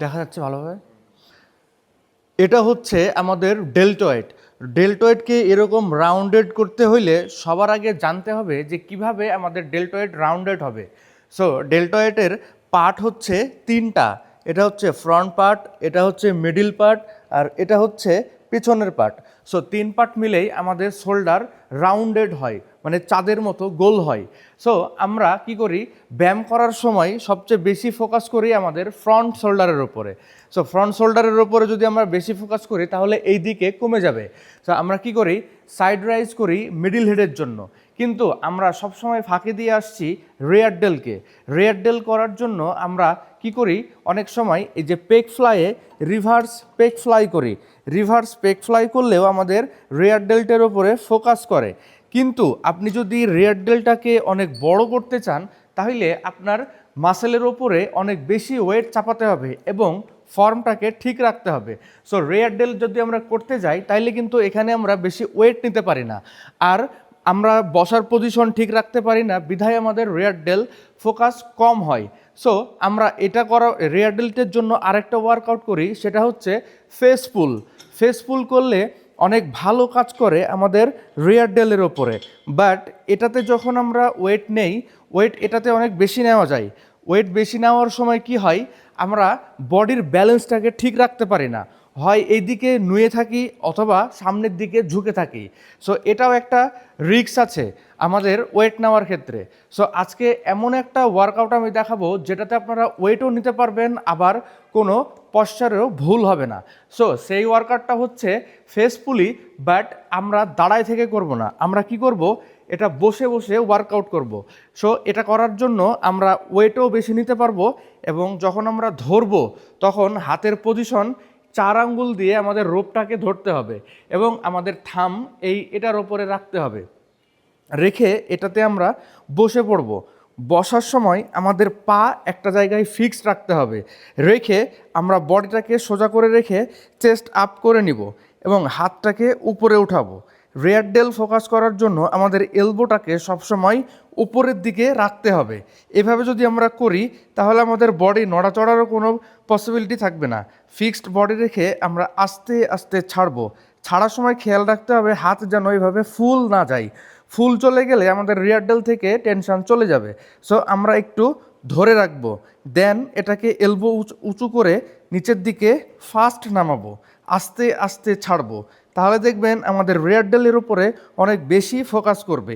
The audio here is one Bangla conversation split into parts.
দেখা যাচ্ছে ভালোভাবে? এটা হচ্ছে আমাদের ডেল্টয়েড। ডেল্টয়েডকে এরকম রাউন্ডেড করতে হইলে সবার আগে জানতে হবে যে কিভাবে আমাদের ডেল্টয়েড রাউন্ডেড হবে। সো ডেল্টয়েডের পার্ট হচ্ছে তিনটা। এটা হচ্ছে ফ্রন্ট পার্ট, এটা হচ্ছে মিডিল পার্ট, আর এটা হচ্ছে পিছনের পার্ট। সো তিন পার্ট মিলেই আমাদের শোল্ডার রাউন্ডেড হয়, মানে চাঁদের মতো গোল হয়। সো আমরা কি করি, ব্যায়াম করার সময় সবচেয়ে বেশি ফোকাস করি আমাদের ফ্রন্ট শোল্ডারের ওপরে। সো ফ্রন্ট শোল্ডারের ওপরে যদি আমরা বেশি ফোকাস করি তাহলে এই দিকে কমে যাবে। সো আমরা কি করি, সাইড রাইজ করি মিডিল হেডের জন্য, কিন্তু আমরা সবসময় ফাঁকি দিয়ে আসছি রেয়ার ডেলকে। রেয়ার ডেল করার জন্য আমরা কি করি, অনেক সময় এই যে পেক ফ্লাইয়ে রিভার্স পেক ফ্লাই করি। রিভার্স পেক ফ্লাই করলেও আমাদের রেয়ার ডেল্টের ওপরে ফোকাস করে। কিন্তু আপনি যদি রেয়ার ডেলটাকে অনেক বড় করতে চান তাহলে আপনার মাসেলের ওপরে অনেক বেশি ওয়েট চাপাতে হবে এবং ফর্মটাকে ঠিক রাখতে হবে। সো রেয়ার ডেল যদি আমরা করতে যাই তাইলে কিন্তু এখানে আমরা বেশি ওয়েট নিতে পারি না, আর আমরা বসার পজিশন ঠিক রাখতে পারি না, বিধায় আমাদের রেয়ার ডেল ফোকাস কম হয়। সো আমরা এটা করা রেয়ার ডেল্টের জন্য আরেকটা ওয়ার্কআউট করি, সেটা হচ্ছে ফেস পুল। ফেস পুল করলে অনেক ভালো কাজ করে আমাদের রেয়ার ডেলের ওপরে। বাট এটাতে যখন আমরা ওয়েট নেই, ওয়েট এটাতে অনেক বেশি নেওয়া যায়। ওয়েট বেশি নেওয়ার সময় কি হয়, আমরা বডির ব্যালেন্সটাকে ঠিক রাখতে পারি না, হয় এই দিকে নুয়ে থাকি অথবা সামনের দিকে ঝুঁকে থাকি। সো এটাও একটা রিস্ক আছে আমাদের ওয়েট নেওয়ার ক্ষেত্রে। সো আজকে এমন একটা ওয়ার্কআউট আমি দেখাবো যেটাতে আপনারা ওয়েটও নিতে পারবেন, আবার কোনো পশ্চারেও ভুল হবে না। সো সেই ওয়ার্কআউটটা হচ্ছে ফেস পুলি, বাট আমরা দাঁড়ায় থেকে করব না, আমরা কি করব, এটা বসে বসে ওয়ার্কআউট করব। সো এটা করার জন্য আমরা ওয়েটও বেশি নিতে পারবো, এবং যখন আমরা ধরবো তখন হাতের পজিশন 4 আঙ্গুল দিয়ে আমাদের রোপটাকে ধরতে হবে এবং আমাদের থাম এটার ওপরে রাখতে হবে। রেখে এটাতে আমরা বসে পড়ব। বসার সময় আমাদের পা একটা জায়গায় ফিক্সড রাখতে হবে। রেখে আমরা বডিটাকে সোজা করে রেখে চেস্ট আপ করে নিব এবং হাতটাকে উপরে উঠাবো। রেয়ার ডেল ফোকাস করার জন্য আমাদের এলবোটাকে সবসময় উপরের দিকে রাখতে হবে। এভাবে যদি আমরা করি তাহলে আমাদের বডি নড়াচড়ারও কোনো পসিবিলিটি থাকবে না। ফিক্সড বডি রেখে আমরা আস্তে আস্তে ছাড়বো। ছাড়ার সময় খেয়াল রাখতে হবে হাত যেন এইভাবে ফুল না যায়। ফুল চলে গেলে আমাদের রিয়ার ডেল থেকে টেনশন চলে যাবে। সো আমরা একটু ধরে রাখবো, দেন এটাকে এলবো উঁচু করে নিচের দিকে ফাস্ট নামাবো, আস্তে আস্তে ছাড়বো। তাহলে দেখবেন আমাদের রিয়ার ডেলের উপরে অনেক বেশি ফোকাস করবে।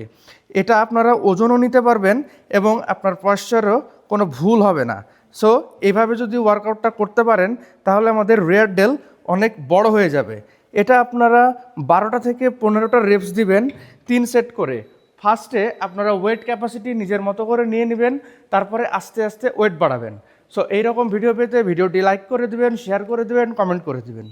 এটা আপনারা ওজনও নিতে পারবেন এবং আপনার পশ্চারও কোনো ভুল হবে না। সো এইভাবে যদি ওয়ার্কআউটটা করতে পারেন তাহলে আমাদের রিয়ার ডেল অনেক বড় হয়ে যাবে। এটা আপনারা 12টা থেকে 15টা রেপস দিবেন 3 সেট করে। ফার্স্টে আপনারা ওয়েট ক্যাপাসিটি নিজের মতো করে নিয়ে নেবেন, তারপরে আস্তে আস্তে ওয়েট বাড়াবেন। সো এইরকম ভিডিও পেতে ভিডিওটি লাইক করে দিবেন, শেয়ার করে দিবেন, কমেন্ট করে দিবেন।